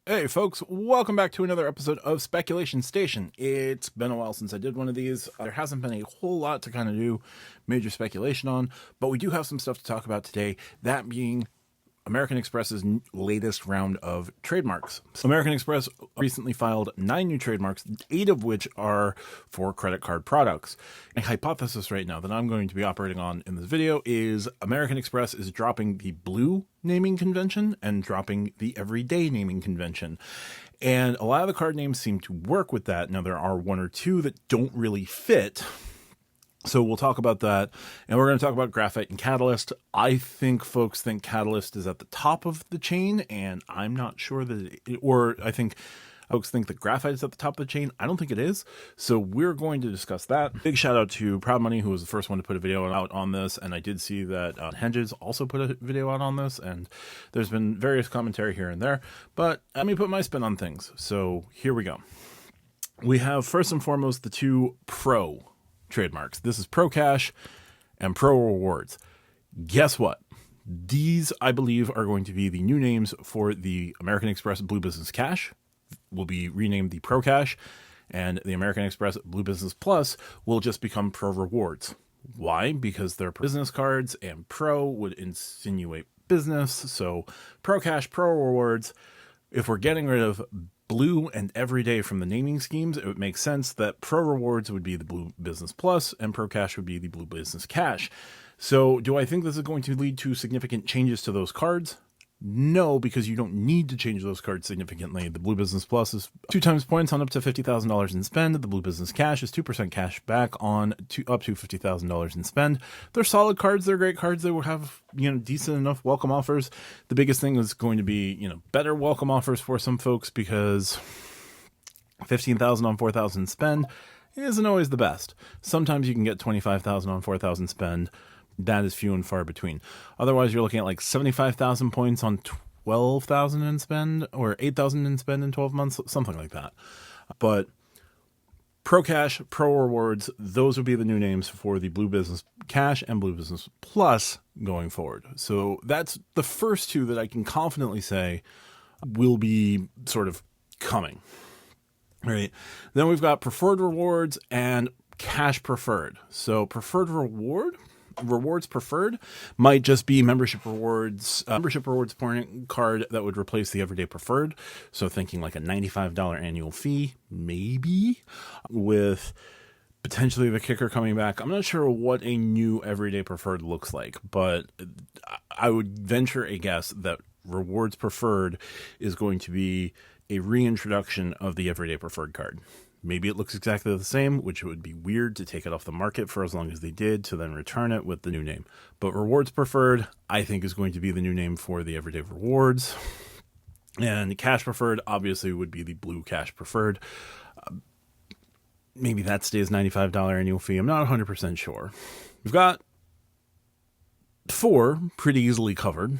Hey folks, welcome back to another episode of Speculation Station. It's been a while since I did one of these. There hasn't been a whole lot to kind of do major speculation on, but we do have some stuff to talk about today, that being American Express's latest round of trademarks. So American Express recently filed 9 new trademarks, 8 of which are for credit card products. A hypothesis right now that I'm going to be operating on in this video is American Express is dropping the blue naming convention and dropping the everyday naming convention. And a lot of the card names seem to work with that. Now, there are 1 or 2 that don't really fit. So we'll talk about that, and we're going to talk about Graphite and Catalyst. I think folks think Catalyst is at the top of the chain, and I'm not sure that I think folks think that Graphite is at the top of the chain. I don't think it is, so we're going to discuss that. Big shout out to Proud Money, who was the first one to put a video out on this, and I did see that Hens also put a video out on this, and there's been various commentary here and there, but let me put my spin on things. So here we go. We have, first and foremost, the 2 Pro trademarks. This is Pro Cash and Pro Rewards. Guess what? These, I believe, are going to be the new names for the American Express Blue Business Cash. Will be renamed the Pro Cash, and the American Express Blue Business Plus will just become Pro Rewards. Why? Because they're business cards, and Pro would insinuate business. So Pro Cash, Pro Rewards. If we're getting rid of Blue and Everyday from the naming schemes, it would make sense that Pro Rewards would be the Blue Business Plus and Pro Cash would be the Blue Business Cash. So do I think this is going to lead to significant changes to those cards? No, because you don't need to change those cards significantly. The Blue Business Plus is 2 times points on up to $50,000 in spend. The Blue Business Cash is 2% cash back on up to $50,000 in spend. They're solid cards. They're great cards. They will have, decent enough welcome offers. The biggest thing is going to be, better welcome offers for some folks, because $15,000 on $4,000 spend isn't always the best. Sometimes you can get $25,000 on $4,000 spend. That is few and far between. Otherwise, you're looking at like 75,000 points on 12,000 in spend, or 8,000 in spend in 12 months, something like that. But Pro Cash, Pro Rewards, those would be the new names for the Blue Business Cash and Blue Business Plus going forward. So that's the first 2 that I can confidently say will be sort of coming. All right. Then we've got Preferred Rewards and Cash Preferred. So Preferred Rewards Preferred might just be membership rewards point card that would replace the Everyday Preferred. So thinking like a $95 annual fee, maybe, with potentially the kicker coming back. I'm not sure what a new Everyday Preferred looks like, but I would venture a guess that Rewards Preferred is going to be a reintroduction of the Everyday Preferred card. Maybe it looks exactly the same, which would be weird to take it off the market for as long as they did, to then return it with the new name. But Rewards Preferred, I think, is going to be the new name for the Everyday Rewards. And Cash Preferred, obviously, would be the Blue Cash Preferred. Maybe that stays $95 annual fee. I'm not 100% sure. We've got 4 pretty easily covered.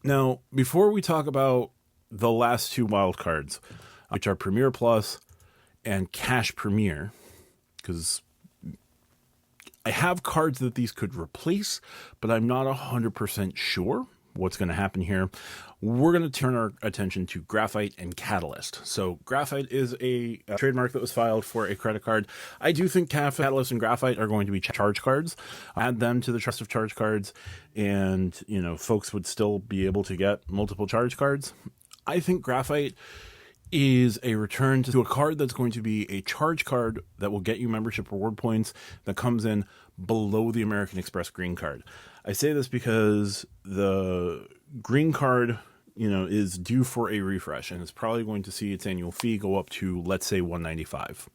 Now, before we talk about the last 2 wild cards, which are Premier Plus and Cash Premier, because I have cards that these could replace, but I'm not 100% sure what's going to happen here. We're going to turn our attention to Graphite and Catalyst. So Graphite is a trademark that was filed for a credit card. I do think Catalyst and Graphite are going to be charge cards. Add them to the trust of charge cards, and folks would still be able to get multiple charge cards. I think Graphite is a return to a card that's going to be a charge card that will get you membership reward points that comes in below the American Express green card. I say this because the green card, is due for a refresh, and it's probably going to see its annual fee go up to, let's say, $195.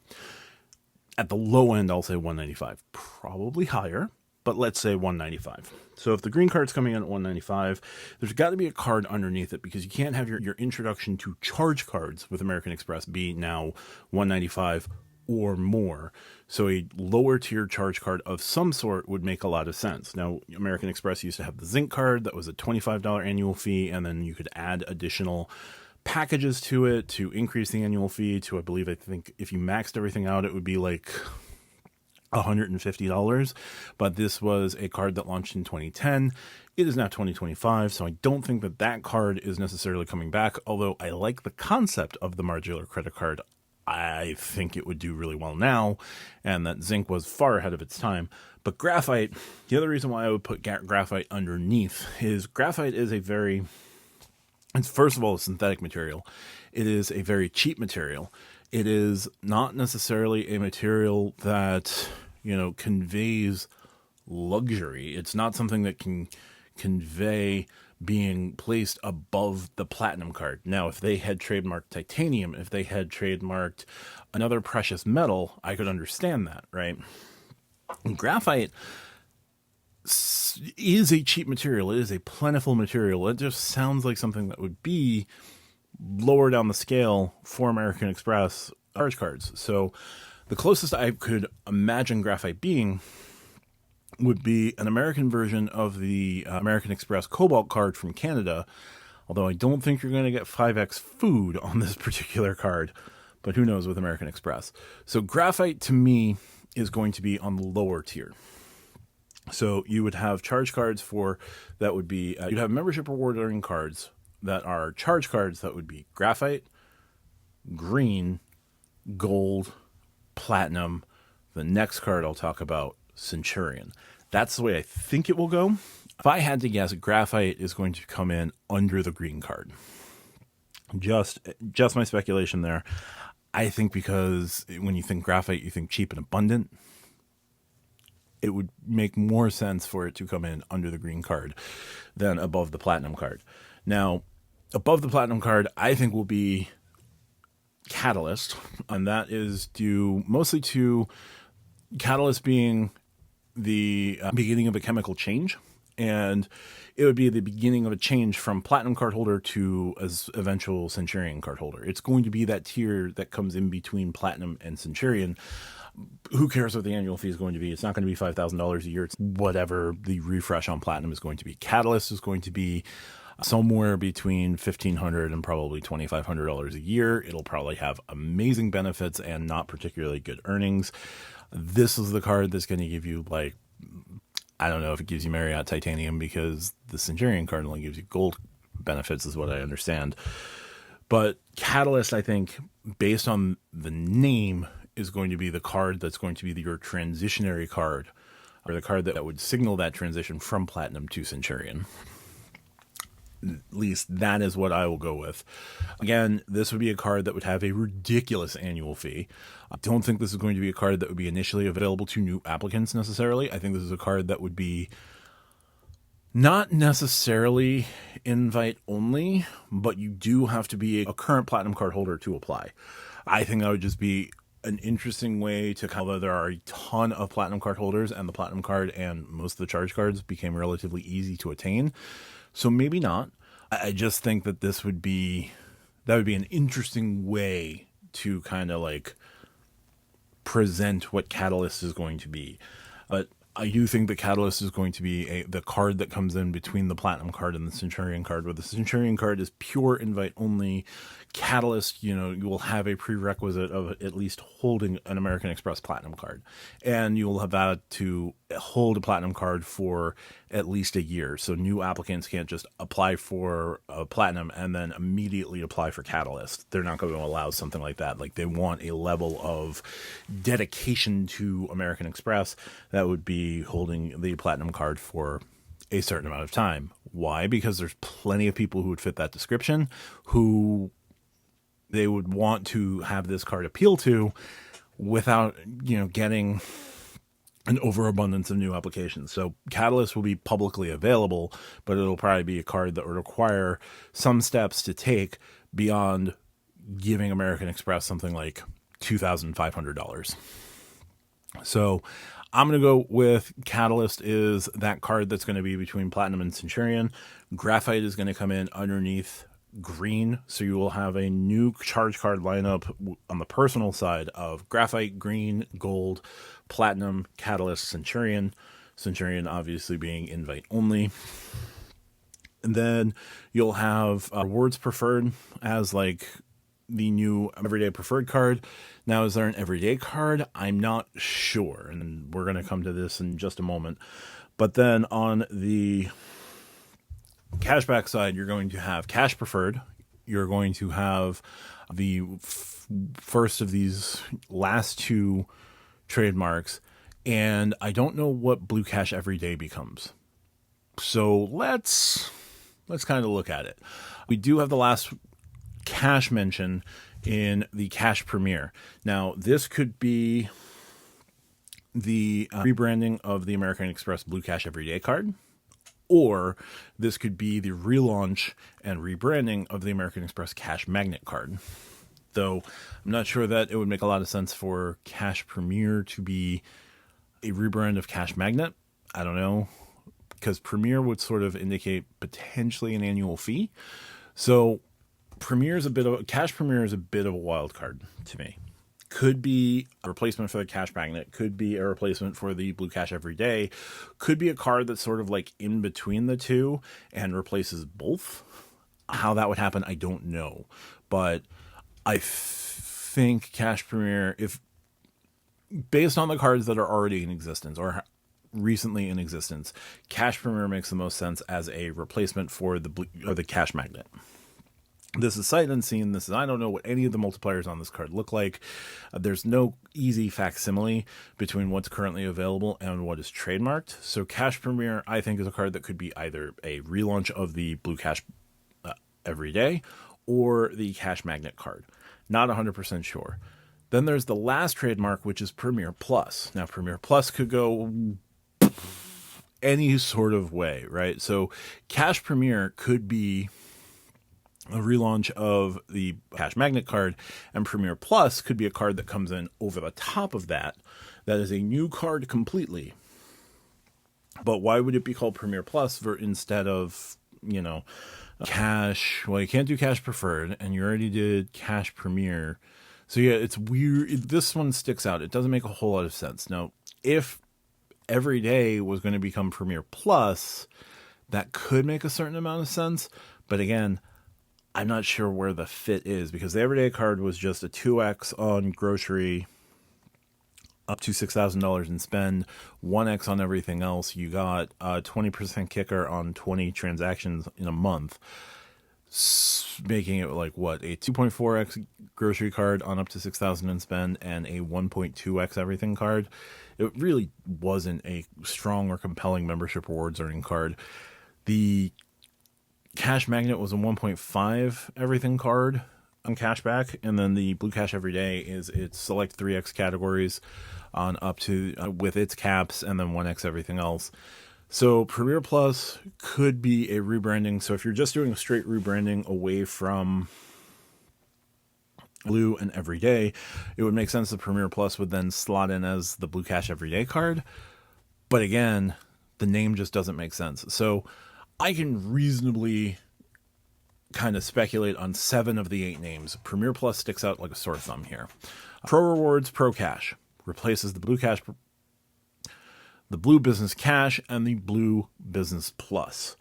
At the low end, I'll say $195, probably higher, but let's say $195. So if the green card's coming in at $195, there's got to be a card underneath it, because you can't have your introduction to charge cards with American Express be now $195 or more. So a lower tier charge card of some sort would make a lot of sense. Now, American Express used to have the Zinc card that was a $25 annual fee, and then you could add additional packages to it to increase the annual fee to, I think if you maxed everything out, it would be like $150, but this was a card that launched in 2010. It is now 2025, so I don't think that that card is necessarily coming back, although I like the concept of the modular credit card. I think it would do really well now, and that zinc was far ahead of its time. But graphite, the other reason why I would put graphite underneath is graphite is it's first of all a synthetic material. It is a very cheap material. It is not necessarily a material that, conveys luxury. It's not something that can convey being placed above the platinum card. Now, if they had trademarked titanium, if they had trademarked another precious metal, I could understand that, right? And graphite is a cheap material. It is a plentiful material. It just sounds like something that would be lower down the scale for American Express charge cards. So the closest I could imagine graphite being would be an American version of the American Express Cobalt card from Canada, although I don't think you're going to get 5x food on this particular card, but who knows with American Express. So graphite to me is going to be on the lower tier. So you would have charge cards that would be, you'd have membership reward earning cards that are charge cards that would be graphite, green, gold, platinum. The next card I'll talk about, Centurion. That's the way I think it will go. If I had to guess, graphite is going to come in under the green card. Just my speculation there. I think because when you think graphite, you think cheap and abundant. It would make more sense for it to come in under the green card than above the platinum card. Now, above the platinum card, I think will be Catalyst, and that is due mostly to Catalyst being the beginning of a chemical change, and it would be the beginning of a change from platinum card holder to as eventual Centurion card holder. It's going to be that tier that comes in between platinum and Centurion. Who cares what the annual fee is going to be? It's not going to be $5,000 a year. It's whatever the refresh on platinum is going to be. Catalyst is going to be somewhere between $1,500 and probably $2,500 a year. It'll probably have amazing benefits and not particularly good earnings. This is the card that's going to give you, I don't know if it gives you Marriott Titanium, because the Centurion card only gives you gold benefits is what I understand. But Catalyst, I think, based on the name, is going to be the card that's going to be your transitionary card, or the card that would signal that transition from platinum to Centurion. At least that is what I will go with. Again, this would be a card that would have a ridiculous annual fee. I don't think this is going to be a card that would be initially available to new applicants necessarily. I think this is a card that would be not necessarily invite only, but you do have to be a current platinum card holder to apply. I think that would just be an interesting way to cover. There are a ton of platinum card holders, and the platinum card and most of the charge cards became relatively easy to attain. So maybe not. I just think that that would be an interesting way to kind of present what Catalyst is going to be. But I do think the Catalyst is going to be the card that comes in between the Platinum card and the Centurion card, where the Centurion card is pure invite only. Catalyst, you will have a prerequisite of at least holding an American Express Platinum card. And you will have had to hold a Platinum card for at least a year. So new applicants can't just apply for a Platinum and then immediately apply for Catalyst. They're not going to allow something like that. They want a level of dedication to American Express that would be holding the Platinum card for a certain amount of time. Why? Because there's plenty of people who would fit that description, who they would want to have this card appeal to without, getting an overabundance of new applications. So Catalyst will be publicly available, but it'll probably be a card that would require some steps to take beyond giving American Express something like $2,500. So I'm going to go with Catalyst is that card that's going to be between Platinum and Centurion. Graphite is going to come in underneath green, so you will have a new charge card lineup on the personal side of Graphite, Green, Gold, Platinum, Catalyst, Centurion. Centurion obviously being invite only. And then you'll have rewards preferred as the new Everyday Preferred card. Now, is there an Everyday card? I'm not sure, and we're going to come to this in just a moment. But then on the cashback side, you're going to have Cash Preferred. You're going to have the first of these last two trademarks, and I don't know what Blue Cash Everyday becomes. So let's kind of look at it. We do have the last cash mention in the Cash Premier. Now, this could be the rebranding of the American Express Blue Cash Everyday card, or this could be the relaunch and rebranding of the American Express Cash Magnet card. Though I'm not sure that it would make a lot of sense for Cash Premier to be a rebrand of Cash Magnet. I don't know, because Premier would sort of indicate potentially an annual fee. So Cash Premier is a bit of a wild card to me. Could be a replacement for the Cash Magnet, could be a replacement for the Blue Cash Everyday, could be a card that's sort of like in between the two and replaces both. How that would happen, I don't know. But I think Cash Premier, if based on the cards that are already in existence or recently in existence, Cash Premier makes the most sense as a replacement for the Cash Magnet. This is sight unseen. I don't know what any of the multipliers on this card look like. There's no easy facsimile between what's currently available and what is trademarked. So Cash Premier, I think, is a card that could be either a relaunch of the Blue Cash Everyday or the Cash Magnet card. Not 100% sure. Then there's the last trademark, which is Premier Plus. Now, Premier Plus could go any sort of way, right? So Cash Premier could be a relaunch of the Cash Magnet card, and Premier Plus could be a card that comes in over the top of that is a new card completely. But why would it be called Premier Plus instead of, Cash? Well, you can't do Cash Preferred, and you already did Cash Premier. So yeah, it's weird. This one sticks out. It doesn't make a whole lot of sense. Now, if Everyday was going to become Premier Plus, that could make a certain amount of sense. But again, I'm not sure where the fit is, because the Everyday card was just a 2x on grocery up to $6,000 in spend, 1x on everything else. You got a 20% kicker on 20 transactions in a month, making it like what, a 2.4x grocery card on up to 6,000 in spend and a 1.2x everything card. It really wasn't a strong or compelling membership rewards earning card. The Cash Magnet was a 1.5 everything card on cashback, and then the Blue Cash Everyday is its select 3x categories on up to with its caps, and then 1x everything else. So Premier Plus could be a rebranding. So if you're just doing a straight rebranding away from Blue and Everyday, it would make sense that Premier Plus would then slot in as the Blue Cash Everyday card. But again, the name just doesn't make sense. So I can reasonably kind of speculate on 7 of the 8 names. Premier Plus sticks out like a sore thumb here. Pro Rewards, Pro Cash replaces the Blue Cash, the Blue Business Cash, and the Blue Business Plus.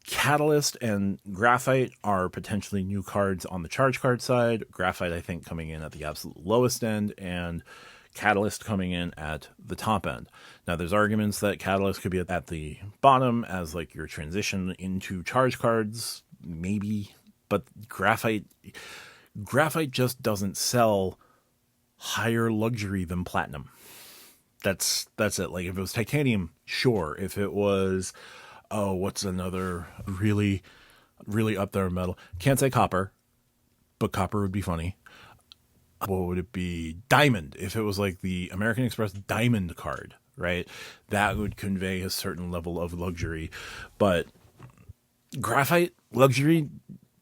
Catalyst and Graphite are potentially new cards on the charge card side. Graphite, I think, coming in at the absolute lowest end, and Catalyst coming in at the top end. Now, there's arguments that Catalyst could be at the bottom as like your transition into charge cards, maybe, but Graphite just doesn't sell higher luxury than Platinum. That's it. Like if it was Titanium, sure. If it was, what's another really, really up there in metal? Can't say Copper, but Copper would be funny. What would it be? Diamond. If it was like the American Express Diamond card, right? That would convey a certain level of luxury. But Graphite, luxury,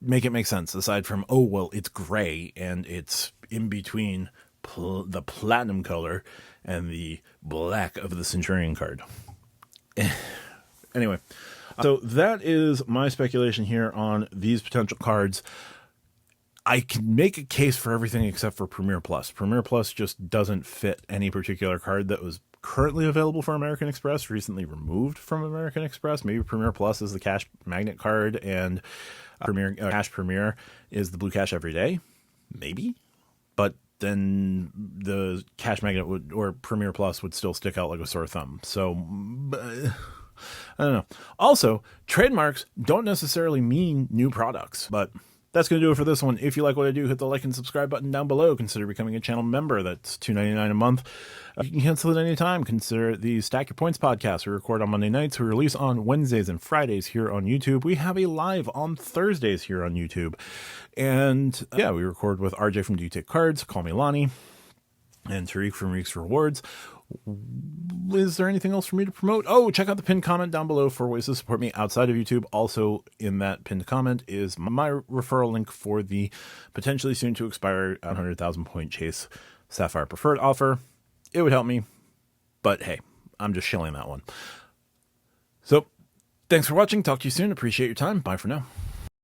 make it make sense. Aside from, it's gray and it's in between the platinum color and the black of the Centurion card. Anyway, so that is my speculation here on these potential cards. I can make a case for everything except for Premier Plus. Premier Plus just doesn't fit any particular card that was currently available for American Express, recently removed from American Express. Maybe Premier Plus is the Cash Magnet card, and Cash Premier is the Blue Cash Everyday. maybe, but then the Cash Magnet would, or Premiere Plus would still stick out like a sore thumb. So I don't know. Also, trademarks don't necessarily mean new products, but that's going to do it for this one. If you like what I do, hit the like and subscribe button down below. Consider becoming a channel member. That's $2.99 a month. You can cancel at any time. Consider the Stack Your Points podcast. We record on Monday nights. We release on Wednesdays and Fridays here on YouTube. We have a live on Thursdays here on YouTube. And yeah, we record with RJ from Do You Take Cards, Call Me Lonnie, and Tariq from Reeks Rewards. Is there anything else for me to promote? Oh, check out the pinned comment down below for ways to support me outside of YouTube. Also, in that pinned comment is my referral link for the potentially soon to expire 100,000 point Chase Sapphire Preferred offer. It would help me, but hey, I'm just shilling that one. So, thanks for watching. Talk to you soon. Appreciate your time. Bye for now.